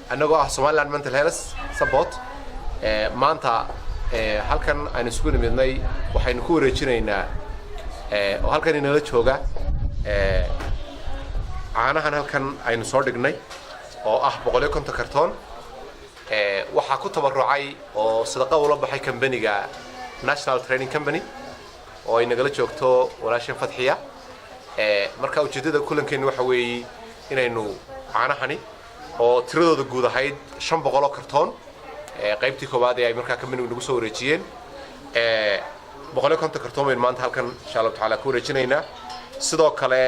annagoo ah Somaliland Mental Health Support maanta halkan aynu isugu nimidnay waxaynu ku wareejinaynaa oo halkan inala jooga caanahan halkan aynu soo dhignay oo ah 150 kartoon waxa ku tabarucay oo sadaqa ula baxay company-ga National Training Company oo ay nagala joogto walaashin Fadxiya marka ujeedada kulankeena waxa weeye inaynu caanahani oo tiradooda guud ahayd 500 kartoon qaybtii koobaad ee ay markaa company-gu nagu soo wareejiyeen 150 kartoon weyn maanta halkan insha Allah taala ku wareejinaynaa sidoo kale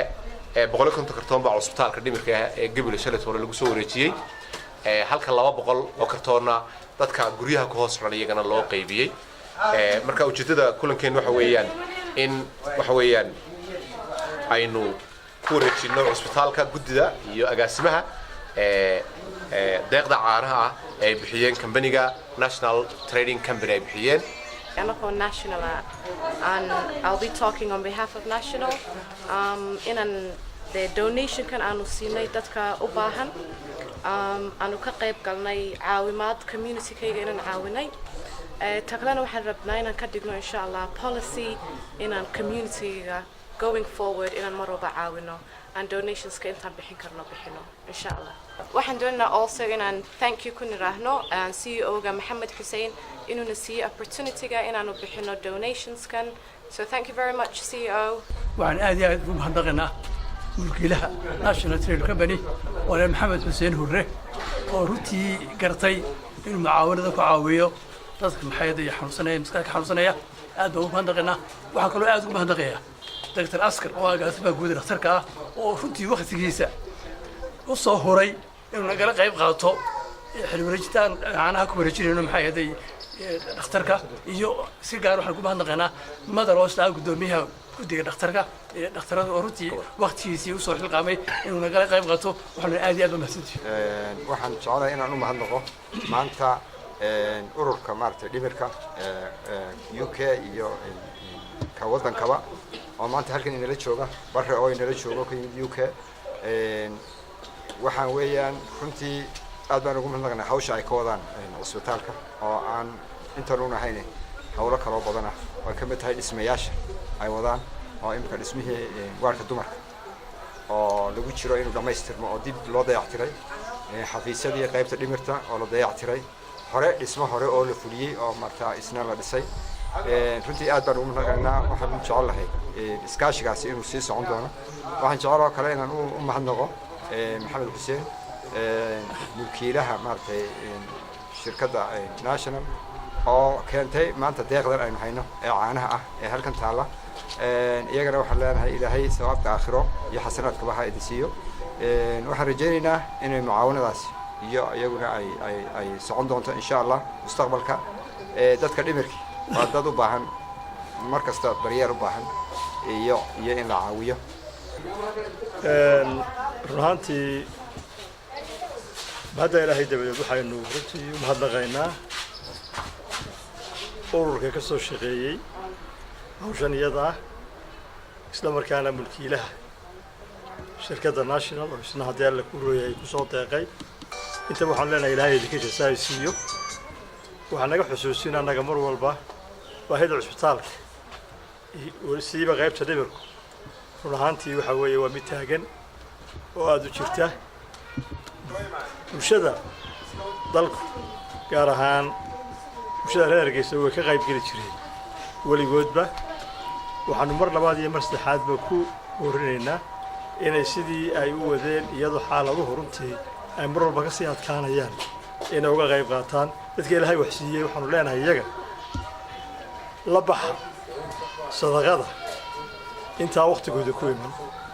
150 kartoon baa cusbitaalka dhimirka ee Gabil Shalet hore lagu soo wareejiyay halka 200 oo kartoonna dadka guryaha ku hoos xiran iyagana loo qaybiyay marka ujeedada kulankeena waxa weeyaan in waxa weeyaan aynu ku wareejino cusbitaalka guddida iyo agaasimaha deeqda caanaha ah ay bixiyeen company-ga National Trading Company ay bixiyeen National and I'll be talking on behalf of National in the donation kan aanu siinay dadka u baahan aanu ka qayb galnay caawimaad community-kayga inaan caawinay takalana waxaan rabnaa inaan ka dhigno insha Allah policy inaan community-ga going forward inaan mar walba caawino and donations ka intaan bixin karno bixino insha Allah waxaan doonaynaa also inaan thank you ku niraahno CEO-ga Maxamed Hussein inuuna siiyo opportunity-ga inaanu bixino donations kan so thank you very much CEO waxaan aad iyo aad ugu mahadnaqaynaa mulkiilaha National Trade Company oo Maxamed Hussein Hurre oo runtii gartay inuu mucaawanada ku caawiyo dadka maxayada iyo xanuunsanaya maskaxda xanuunsanaya aad baan ugu mahadnaqaynaa waxaan kaloo aad ugu mahadnaqayaa Dr. Askar oo agaasimaha guud ee dhakhtarka ah oo runtii waqtigiisa u soo horay inuu nagala qayb qaato xiriiritaan caanaha ku wareejinayno maxayada dhakhtarka iyo si gaar waxaan ugu mahadnaqaynaa madar oo isla gudoomiyaha guddiga dhakhtarka ee dhakhtarada oo runtii waqtigiisii u soo xilqaamay inuu nagala qayb qaato waxaan aad iyo aad u mahadsantahay waxaan jeclahay inaan u mahadnaqo maanta ururka maartay dhimirka UK iyo ka wadankaba oo maanta halkan inala jooga barre oo inala joogo ka yimid UK waxaan weeyaan runtii aad baan ugu mahadnaqnaa hawsha ay ka wadaan cusbitaalka oo aan intaan u nahayn hawlo kala badan ah oo ka mid tahay dhismayaasha ay wadaan oo imka dhismihii waarka dumarka oo lagu jiro inuu dhamaystirmo oo dib loo dayactiray xafiisyadii qaybta dhimirta oo la dayactiray hore dhismo hore oo la fuliyay oo markaa isna la dhisay runtii aad baan ugu mahadnaqaynaa waxaan jecelahay iskaashigaasi inuu sii socon doono waxaan jecelahay kale inaan u mahadnaqo Maxamed Hussein mulkiilaha maartay shirkadda National oo keentay maanta deeqdan aynu hayno ee caanaha ah ee halkan taala iyagana waxaan leenahay ilaahay sababta aakhiro iyo xasanaadka waxa ay disiyo waxaan rajaynaynaa inay mucaawanadaasi iyo iyaguna ay socon doonto insha Allah mustaqbalka dadka dhimirka waa dad u baahan markasta baryeer u baahan iyo in la caawiyo runtii hadda ilaahay dabadeed waxaynu runtii u mahadnaqaynaa ururka ka soo shaqeeyay hawshan iyada ah isla markaana mulkiilaha shirkadda National oo isna haddii alla ku rooyay ku soo deeqay inta waxaan leenahay ilaahay idinka jazaaysiiyo waxaan naga xusuusinaa naga mar walba baahida cusbitaalka iyo siiba qaybta dhimirku runtii waxa weeye waa mid taagan oo aad u jirta bulshada dalku gaar ahaan bulshada reer Hargeysa way ka qayb geli jireen waligoodba waxaanu mar labaad iyo mar saddexaadba ku warinaynaa inay sidii ay u wadeen iyadoo xaaladuhu runtii ay mar walba ka sii adkaanayaan inay uga qayb qaataan dadka ilaahay wax siiyay waxaanu leenahay iyaga la baxa sadaqada inta waqtigooda ku iman